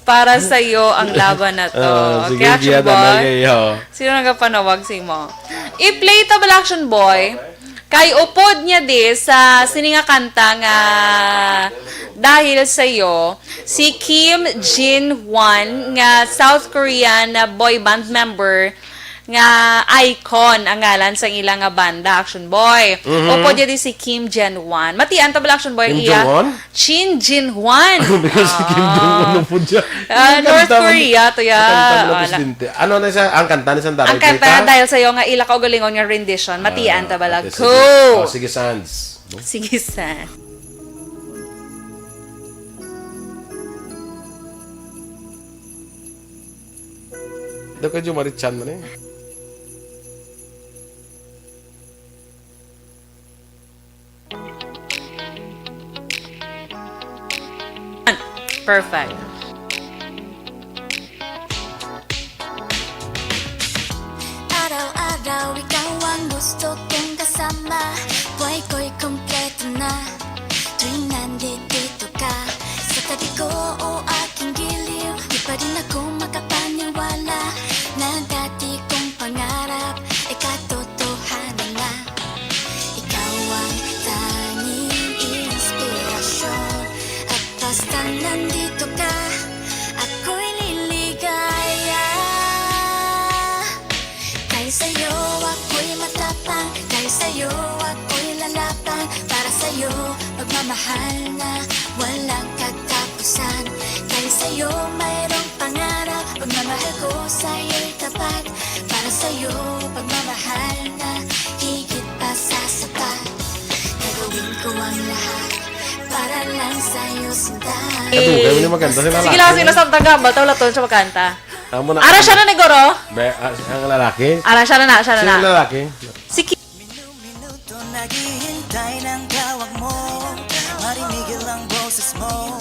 Para sa'yo ang laban na to. Okay, Action Boy. Sino nagapanawag si mo? I-play tabal Action Boy. Kay upod niya di sa sininga kanta nga dahil sa'yo, si Kim Jin-won nga South Korean na boy band member nga icon ang ngalan sa ilang nga banda Action Boy. Upod niya di si Kim Jin-won. Matian tabal Action Boy Kim iya. Jong-un? Shin Jin-won. Because si Kim Jong-un po dyan. North Korea to ya. Ano na siya? Ang kanta ni Sandara? Ang kanta dahil sa'yo nga ila ka ugalingon nga rendition. Matian tabalag ko. Sige, Sans. Sige, San. Daw ka Jumarichan mo na eh. Perfect. Araw-araw ikaw ang gusto kong kasama. Buhay ko'y kompleto na tuwing nandito ka sa tabi ko o aking giliw. Di pa rin ako makapaniwala na dati kong pangarap ay katotohanan na. Ikaw ang tanging inspirasyon at basta nandito ka, ako'y liligaya. Dahil sa'yo ako'y matapang, dahil sa'yo ako'y lalaban. Para sa'yo magmamahal na walang katapusan. Dahil sa'yo mayroong pangarap, pagmamahal ko sa'yo'y tapat. Para sa'yo pagmamahal na higit pa sa sapat. Gagawin ko ang lahat para lang sa'yo sinta. Kayo ni magkanta sila lalaki. Sige lang sila sa tagambal. Tawla to siya magkanta. Amo na. Ara siya na negoro. Ang lalaki? Ara siya na. Sino lalaki? Si Kim. Minuto naghihintay ng tawag mo, marinig ang boses mo.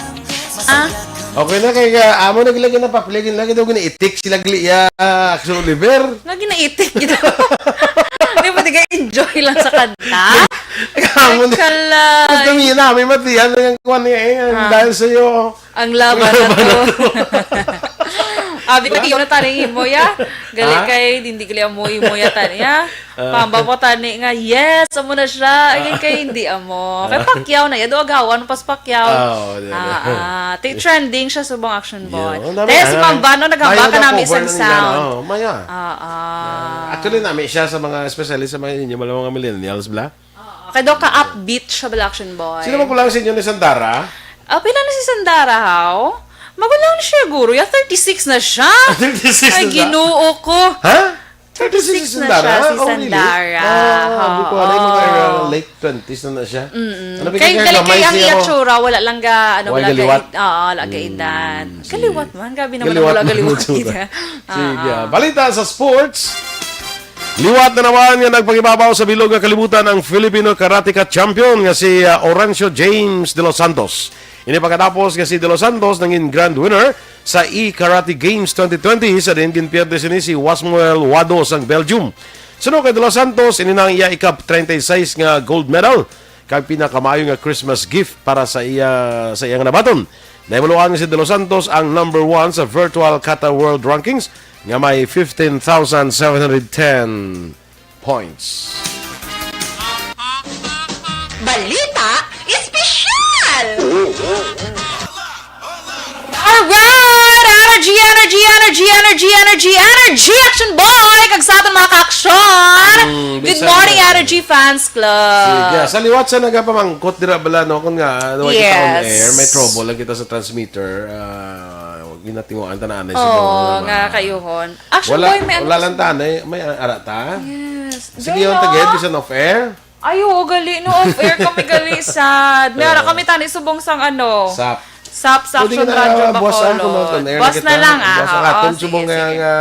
Okay na kay amo naglagay na papligin lagi daw giniitik sila gliya Axel Oliver. Nga ginaitik gito. Di ba di enjoy lang sa kanta? Amo na. Kala. Kami na may matiyan ng kwan niya dahil sa iyo. Ang laban na to. Abi ka tiyo na tani mo ya. Gali kay hindi gali mo ya tani ya. Pamba po tani nga yes amo na siya. Ay kay hindi amo. Kay Pacquiao na ya do agawan pas Pacquiao. Trending siya sa bang Action Boy. Dahil si Mambano nagamba ka namin isang sound. Maya. Actually namin siya sa mga specialist sa mga inyo mga millennials bla. Kay do ka upbeat siya bala Action Boy. Sino man kulang sa inyo ni Sandara? Pila na si Sandara how? Magulang na siya, guro. 36 na siya. 36 Ay, ginoo ko. Ha? 36 na siya, si Oh, Sandara. Hindi ko alam yung mga late 20s na siya. Ano ba Kaya galikay ang iyatsura, wala lang ga, ano, Wala wala galiwat. wala ga edad. Galiwat man, gabi naman Galiwat wala man galiwat. itsura. Sige. Balita sa sports. Liwat na naman nga nagpagibabaw sa bilog nga kalibutan ang Filipino Karateka champion nga si Orencio James de los Santos. Ini pagkatapos nga si De Los Santos nangin grand winner sa E-Karate Games 2020 sa din ginpierde sini si Wasmuel Wado sang Belgium. Sunod kay De Los Santos, ini nang iya ikap 36 nga gold medal kay pinakamayo nga Christmas gift para sa iyang nabaton. Naibuluan nga si De Los Santos ang number 1 sa virtual kata world rankings nga may 15,710 points. Balita espesyal! Alright! Energy! Action Boy! Kag sa aton mga ka-action! Good morning, Energy Fans Club! Sige. Sa liwat sa nagapamangkot dira bala no kung nga kita on air, may trouble lang kita sa transmitter. Huwag ginatinguan tanaan na siguro. Nga kayuhon. Action Boy, may wala lang tanay, may arata. Yes. Sige yung taged bisan off air. Ayo, gali no off air kami gali sad. Meron kami tani subong sang ano. Saps Pwede Action ka Radyo na boss ako Bacolod. Boss na lang Boss ang Oo, atong sige, subong sige. nga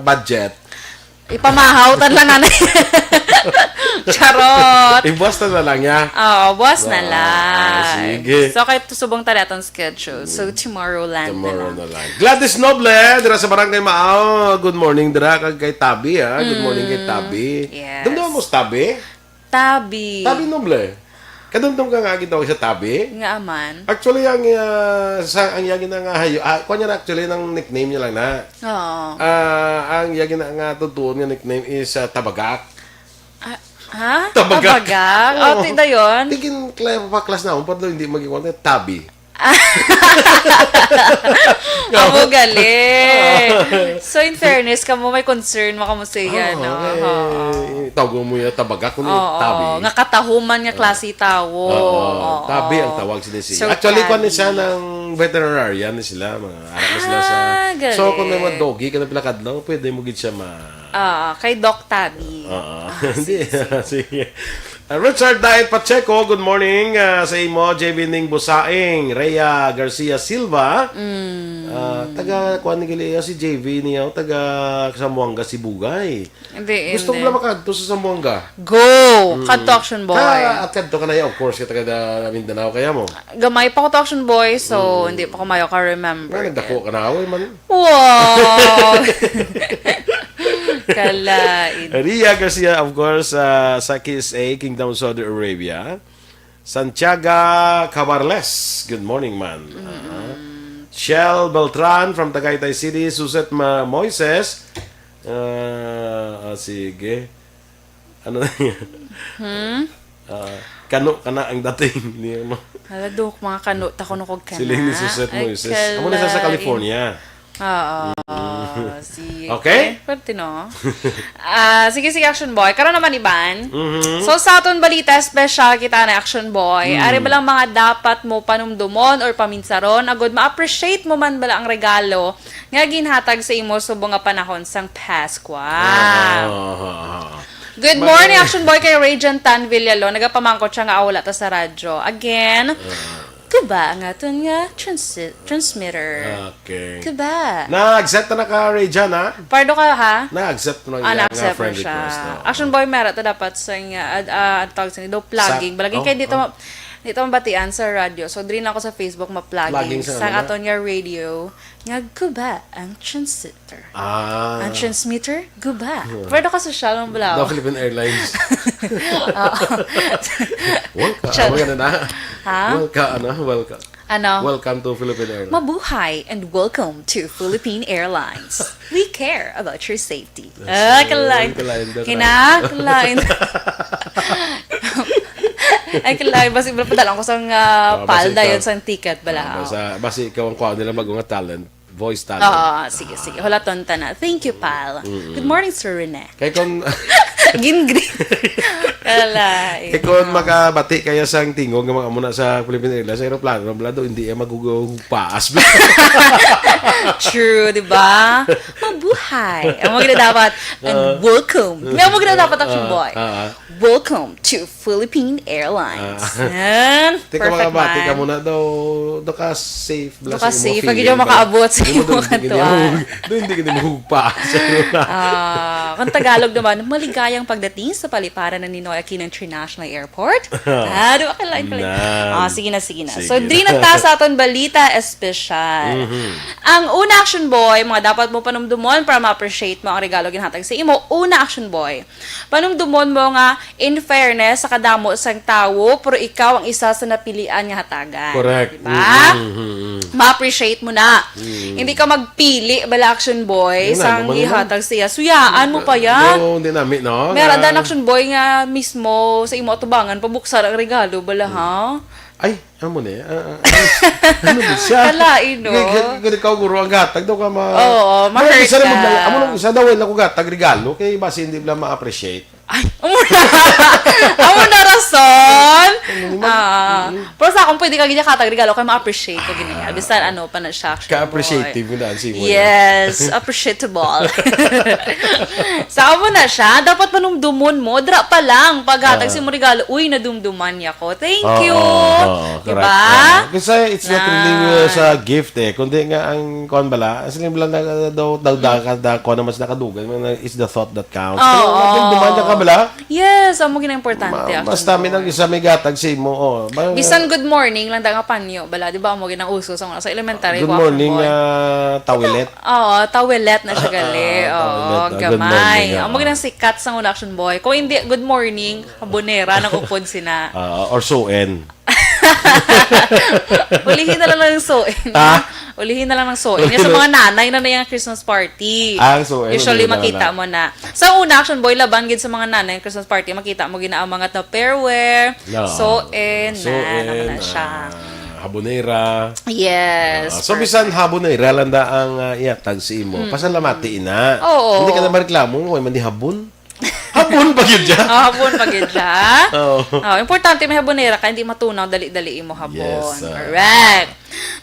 budget. Ipamahawtan lang na. Charot. I-boss na lang ya. Oo, boss na lang. sige. So, kayo subong tali atong schedule. So, Tomorrowland Tomorrow na lang. na lang. Gladys Noble, dira sa Barangay Maaw. Good morning dira kay Tabi ha. Good morning kay Tabi. Yes. Dumdum mo sa Tabi? Tabi. Tabi Noble. Kadumdum ka nga gitawag sa Tabi. Nga aman. Actually ang yagi na nga hayo. Kunya na actually ng nickname niya lang na. Oo. Ang yagi na nga tutuon nga nickname is Tabagak. Ha? Tabagak. Tabagak? O, tida yun? Tingin pa-class na ako, hindi magiging Tabi. Amo gali. So, in fairness, kamo may concern mo kamo siya, no? Tawag mo yung Tabagak kung Oo. Tabi. Nga katahuman nga klase tawo. Oo. Tabi ang tawag sila siya. So, Actually, kung tabi. siya ng veterinarian sila, mga anak na sila sa... galing. So, kung may mga doggy, ka na pilakad lang, pwede mo gid siya Kay Doc Tabi. Hindi. Sige. Richard Daet Pacheco, good morning sa imo. JB Ning Busaing, Rhea Garcia Silva. Taga kuan ni Gileya si JV niya, taga Zamboanga si Bugay. Hindi, Gusto mo lang makadto sa Zamboanga? Go! Kadto Action Boy. At kadto ka na of course, ka taga Mindanao kaya mo. Gamay pa ko to Action Boy, so hindi pa ko mayo ka-remember. Nagdako ka na away man. Wow! Kalain. Rhea Garcia, of course, sa KSA, Kingdom of Saudi Arabia. Santiago Cabarles, good morning, man. Shell Beltran from Tagaytay City. Suset Moises. Sige. Ano na yan? Kano ka na ang dating. Hala, duk, mga kanot ako nukog ka na. Siling ni Suset Moises. Amo na sa California. Oo. Sige. Okay? Pwede no? Sige, Action Boy. Karon naman iban. Mm-hmm. So, sa aton balita, special kita na Action Boy. Ari ba lang mga dapat mo panumdumon or paminsaron? Agod, ma-appreciate mo man bala ang regalo nga ginhatag sa imo subong nga panahon sang Pasko. Good morning, Action Boy, kay Radiant Tan Villalo. Nagapamangkot siya nga awala ta sa radyo. Again, kuba nga ito nga transmitter. Okay. Kuba. Na-accept na ka, Ray Jan, ha? Pardo ka, ha? Na-accept na nga Na-accept friend mo siya. request. No? Action Boy, meron ito dapat sa tawag sa daw plugging. Balagin kayo dito mabatian sa radyo. So, din ako sa Facebook ma-plugging. Plugging sa Sa ano? aton nga radio. Nga, guba ang transmitter. Ang transmitter, guba. Pwede ka social ng The bulaw. Philippine Airlines. Welcome. Char- Welcome na. Ha? Welcome. Ano? Welcome to Philippine Airlines. Mabuhay and welcome to Philippine Airlines. We care about your safety. Kalain. Kalain. Ay, kalain. Basi padalang ko sa palda yun sa ticket. Basi ikaw ang kuha nila bagong talent. Voice talent. Sige. Hulaton ta na. Thank you, pal. Good morning, Sir Rene. Kaya kung... Gingri. Kalain. Kaya kung makabati kaya sa tingog nga mga muna sa Philippine Airlines sa aeroplano, blado, hindi magugpaas. True, di ba? Mabuhay. Ang mga dapat. And welcome. Ang mga dapat, Action Boy. Welcome to Philippine Airlines. And Teka perfect makabati ka man. muna daw ka safe. Do ka safe. Pag hindi mo makaabot sa iyo katuan. Doon hindi ka magugpaas. Kung Tagalog naman, maligayang pagdating sa paliparan ng Ninoy Aquino International Airport. Di ba kailangan pala? Sige na. So, di na ta sa aton balita espesyal. Ang una, Action Boy, mga dapat mo panumdumon para ma-appreciate mo ang regalo ginhatag sa imo. Una, Action Boy, panumdumon mo nga in fairness sa kadamo sang tawo, pero ikaw ang isa sa napilian nga hatagan. Correct. Diba? Ma-appreciate mo na. Hindi ka magpili, bala Action Boy, sang ihatag siya. Suyaan mo pa yan. No, hindi namin, no? Meron dan Action Boy nga mismo sa imo tubangan pabuksan ang regalo bala ha. Ay, ano mo na ano ba siya? Kalain, no? Kung ikaw guro ang gatag, daw ka Oo, ma-hurt ka. Amo nung isa daw lang ko gatag regalo, kay basi hindi lang ma-appreciate. Amo na rason. Pero sa akong pwede ka ganyan katag regalo kay ma-appreciate ko ganyan. Bisan ano pa na siya. Action Ka-appreciative boy. mo na si mo. Yes, appreciable. Sa mo na siya, dapat manumdumon mo, dra pa lang paghatag si mo regalo, uy, nadumduman niya ko. Thank you. Diba? Kasi it's not really sa gift kundi nga ang kuan bala, sila lang na daw ko naman sa nakadugay, it's the thought that counts. Kaya duman niya ka bala. Yes, amo gina importante. Basta may nang isa may gatag si mo. Bisan good morning lang nga panyo bala, di ba mo ginang uso sa elementary Good morning, tawilet. Oo, tawilet na siya gali. Oo, Good gamay. morning, Amo ginang sikat sa una action boy. Kung hindi good morning, habonera nang upod sina. Or suin. Ulihin na lang ng soin. Ulihin na lang ng soin. Yung sa mga nanay na yung Christmas party. Suin. Usually makita mo na. Sa una action boy, laban gid sa mga nanay yung Christmas party, makita mo gina ang mga tupperware, soin, na siya. Habonera. Yes. So bisan habonera landa ang iatag si imo. Pasalamati ina. Oo. Hindi ka na mareklamo, way man di habon. Habon pa gyud siya. Habon pa gyud siya. Importante may habonera kaya hindi matunaw dali-dali mo habon. Yes, Correct.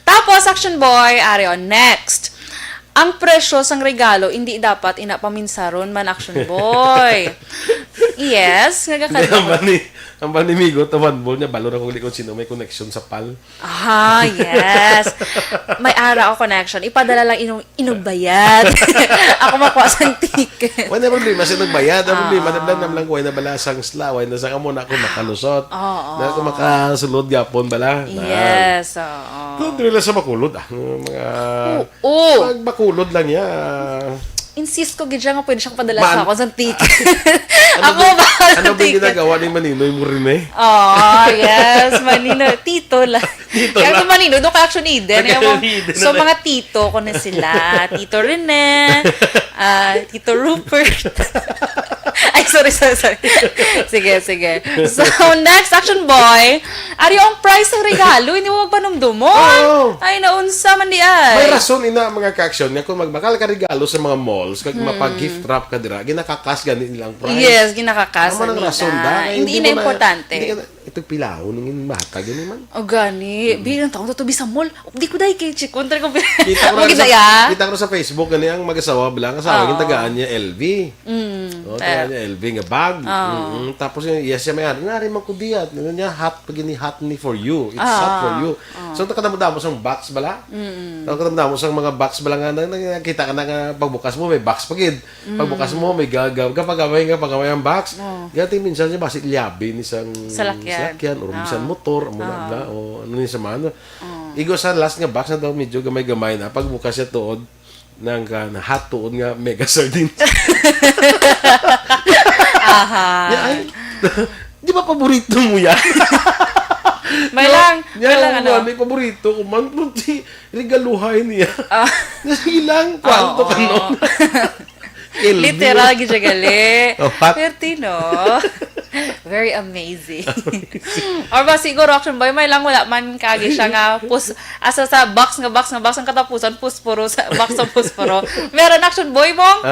Tapos action boy, Ario, next. Ang presyo sang regalo hindi dapat inapaminsaron man action boy. Yes, Ang panimigo, tawanbol niya, balo na kung likod sino may connection sa PAL. Yes. May ara ako connection. Ipadala lang inugbayad. Ako makuha sa ticket. Wala na problema siya nagbayad. Ang problema, nablan lang ko ay nabalasang sla. Wala na sa kamo na ako makalusot. Na ako makasulod gapon bala. Yes. Oo. Doon nila sa makulod. Mga... Magmakulod lang niya. Insist ko gid siya nga pwede siyang padala sa ako sa ticket. Ako ba? Ano ba yung ginagawa ni Maninoy mo rin eh? Yes. Manino. Tito lang. Kaya kung Manino, doon ka Action Eden. So, mga tito ko na sila. Tito Rene, Tito Rupert. Ay, sorry. Sige. So, next Action Boy. Ari ang price ng regalo, hindi mo magpanumdumon. Ay, naunsa man di ay. May rason ina mga ka-action nga kung magbakal ka regalo sa mga malls, kag mapag-gift wrap ka dira, ginakakas gani nilang price. Yes, ginakakas nila. Rason da. Hindi na importante. Ito pilaw nung matag gani man. O gani, bilang taong tutubi sa mall. Di ko dahil kay Chick. Kontra ko. Kita ko sa Facebook gani ang mag-asawa bilang asawa yung tagaan niya LV. Tagaan niya LV nga bag. Tapos yes siya may nari man ko diat. Niya hot pagini hot ni for you. It's hot for you. So takadamo sang box bala. Takadamo sang mga box bala nga nakita ka na nga pagbukas mo may box pagid. Pagbukas mo may gagaw kapag ang box. Gati minsan siya basi liabi ni sang salakyan or minsan motor o ano ni sa man. Igo sa last nga box na daw medyo gamay-gamay na pagbukas siya tuod nang hot tuod nga mega sardines. Di ba paborito mo yan? May may paborito ko man regaluhay niya. Nasilang kwanto ka nun. Literal gid siya gali. Pertino. Very amazing. Or ba siguro Action Boy may lang wala man kagi siya nga asa sa box ang katapusan pusporo sa box sa pusporo. Meron Action Boy mong?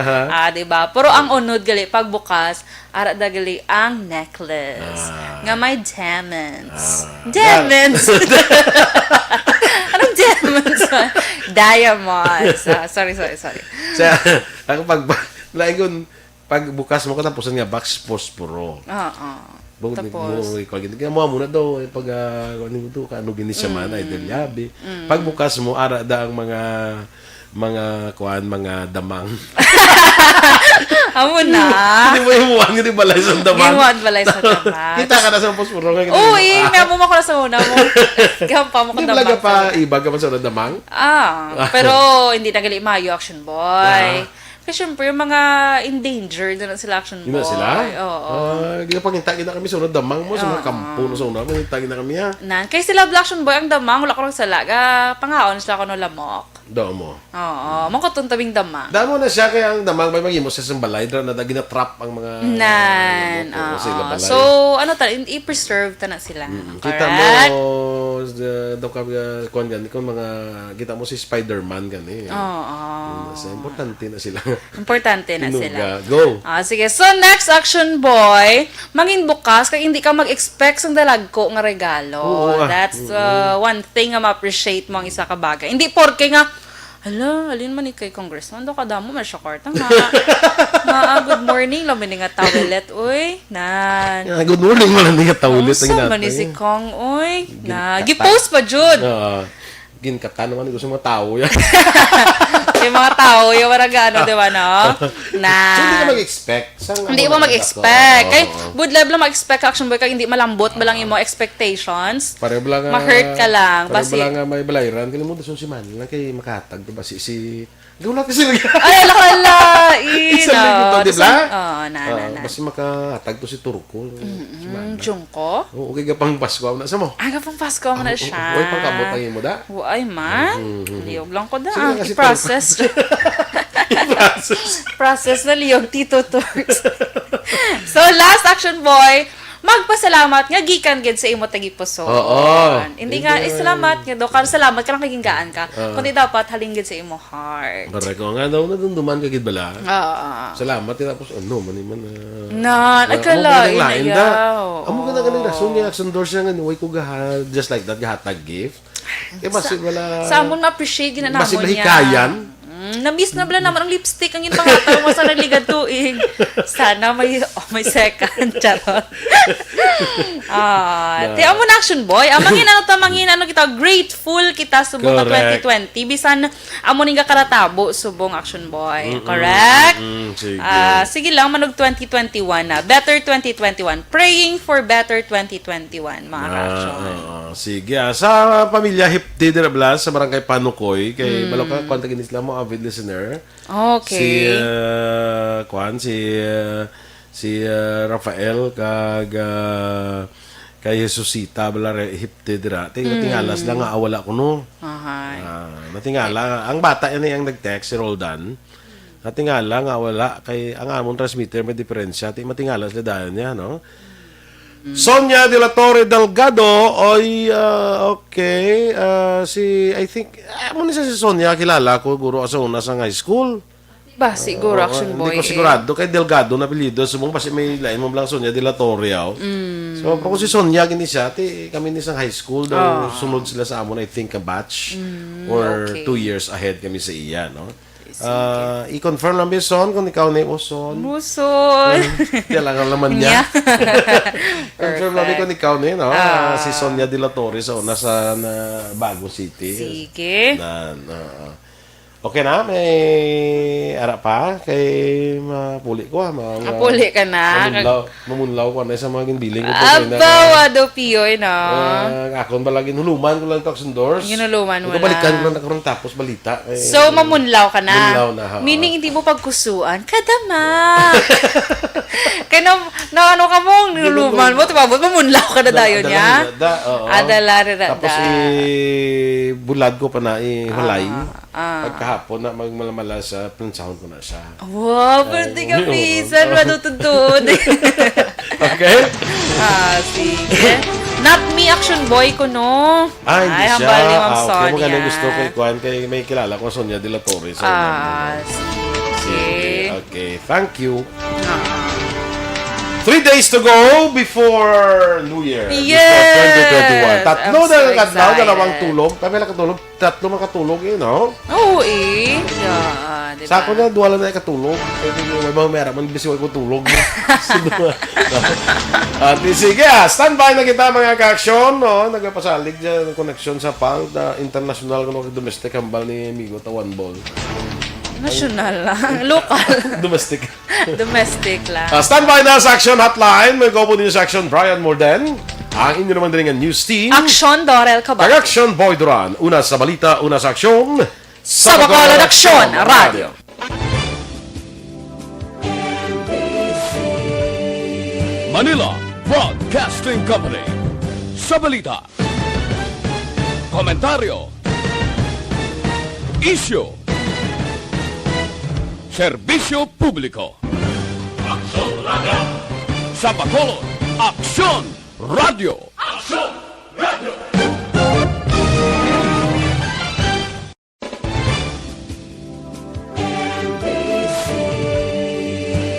Diba? Pero ang unod gali pagbukas ara dagali ang necklace nga may diamonds. Anong diamonds? Diamonds. Sorry. Ang pagbukas mo katapusan nga box posporo. Tapos mo muna daw pag ano gini siya man ay delyabi. Pagbukas mo ara da ang mga damang. Amo na. Hindi mo imuwan nga di balay sa damang. Kita ka na sa posporo nga. May amo ko na sa una mo. Gampa mo ko damang. Hindi pa iba ka man sa damang? Pero hindi na gali mayo Action Boy. Kasi syempre, yung mga endangered na sila Action Boy. Yun na sila? Oo. Ginapangintagin na kami sa unang damang mo, sa mga kampo na sa unang, pangintagin na kami ha. Kaya sila Black Action Boy, ang damang, wala ko lang sala. Pangaon sila ko no lamok. Daw mo. Oo, mangkotong tabing dama. Damo na siya kaya ang damang may magimo sa balay dra na gina-trap ang mga Nan. sila balay. So, ano ta, i-preserve ta na sila. Kita mo Correct? daw ka kuan gani kung mga kita mo si Spider-Man gani. Oo. Mas importante na sila. Importante na Tinuga. sila. Go. Sige. So, next action boy, mangin bukas kay hindi ka mag-expect sang dalagko nga regalo. Oo, That's one thing nga ma-appreciate mo ang isa ka bagay. Hindi porke nga, hala, alin man ni kay congressman, do kadamo man siya kwarta nga. Good morning, lamin nga tawelet, uy. Nan. Good morning mo lang nga tawulit ang Sa man ni si Kong, uy. Na, gi-post pa jud. Ginkatan naman gusto mga tao yan. Yung mga tao, yung marag ano, di ba, no? Na, So, hindi ka mag-expect. hindi mo mag-expect. Kay, good level lang mag-expect action boy, kay hindi malambot ba lang yung mga expectations. Pareho ba lang Ma-hurt ka lang. Pareho Basi, ba lang may balayran. Kaya mo doon si man lang kay makatag. Diba si Gulat kasi lang. ay, ala, Isang linggo to, di ba? Oo, na. Basi makahatag to si Turko. Si man. Jungko? Oo, kaya pang Pasko. Ano sa mo? Aga pang Pasko mo na siya. Uy, pang kabotangin mo da. Ay, man. Liyog lang ko da. Sige nga, si I-process. Process na liyog, Tito Turks. So, last action boy, magpasalamat nga gikan gid sa imo tagipuso. Oo. Hindi nga salamat nga do salamat ka lang kagingaan ka. Kundi dapat halinggid sa imo heart. Para ko nga daw nadumduman ka gid bala. Oo. Salamat tapos ano man Akala lain da. inayaw. Amo ka na rason niya action doors nga way ko gaha just like that gahatag gift. Basi wala. Sa amon ma-appreciate ginanamon niya. Basi mahikayan. Na-miss na bala naman ang lipstick ang ipangataw mo sa naligad tuig. Sana may second. Charot. Tiyan mo na action boy. Mangin ano kita, grateful kita subong 2020. Bisan, amo ning karatabo subong action boy. Correct? Sige. Sige lang, manog 2021 na. Better 2021. Praying for better 2021, mga action. Sige. Sa pamilya Hipti Dirablas sa barangay Panukoy, kay Baloka, kontagin isla mo, avid listener. Okay. Si Rafael kay Jesusita bala Hipti Dira. Natingalas lang nga awala ko no. Natingala ang bata yan ang nag-text si Roldan. Natingala nga wala kay ang among transmitter may diferensya. Matingalas la dayon niya no. Sonia de la Torre Delgado oy okay I think mo si Sonia kilala ko guro sa una sa high school Ba siguro action boy. Hindi ko sigurado kay Delgado na apelyido sumong kasi may lain mo lang Sonia de la Torre so pero kung si Sonia gini siya kami ni sa high school daw sunod sila sa amon I think a batch or 2 years ahead kami sa iya no. I-confirm lang Son kung ikaw na Buson. Yan lang ang laman niya. Confirm lang kung ikaw na no? Si Sonia de la Torre sa nasa Bagong City. Sige. Okay na, may ara pa kay mapuli ko mapuli ka na. Mamunlaw ko na sa mga ginbiling ko. Abawa do piyoy no. Akon ba lagi huluman ko lang talks indoors. Ginuluman mo. Balikan ko lang karon tapos balita. So mamunlaw ka na. Munlaw na. Meaning hindi mo pagkusuan kadama. Kaya na ano ka mo niluluman mo tibabot mamunlaw ka na dayon niya. Adala. Tapos bulad ko pa na hulay. Pagkahapon na magmalamala sa plansahon ko na siya. Wow, pwede ka pisan. Madutuntun. Okay? Sige. Not me action boy ko, no? Hindi siya. Hambal ni Ma'am Sonia. Okay, magandang gusto kay Juan. Kay may kilala ko, Sonia de la Torre. Sige. Okay, thank you. 3 days to go before New Year. Yes! Before 2021. Tatlo na katlaw, dalawang tulog. Kami lang katulog. Tatlo makatulog no? Oo yeah, diba? Sa ako na, duwala na katulog. Pwede may mga mera, manibisi ko tulog. At sige, standby na kita mga ka-aksyon. No? Nagpapasalig dyan, connection sa PAL, international, domestic, hambal ni Amigo, Tawan Ball. National lang. Local. Domestic. Domestic lang. Standby na sa Action Hotline. May go po din sa Action Brian Morden. Ang inyo naman din ang news team. Action Dorel Cabal. Ang Action Boy Duran. Una sa balita, una sa aksyon. Sa Bacolod Aksyon Radio. Manila Broadcasting Company. Sa balita. Komentaryo. Isyo. Serbisyo Publiko. Sa Bacolod, Aksyon Radio.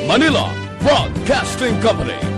Manila Broadcasting Company.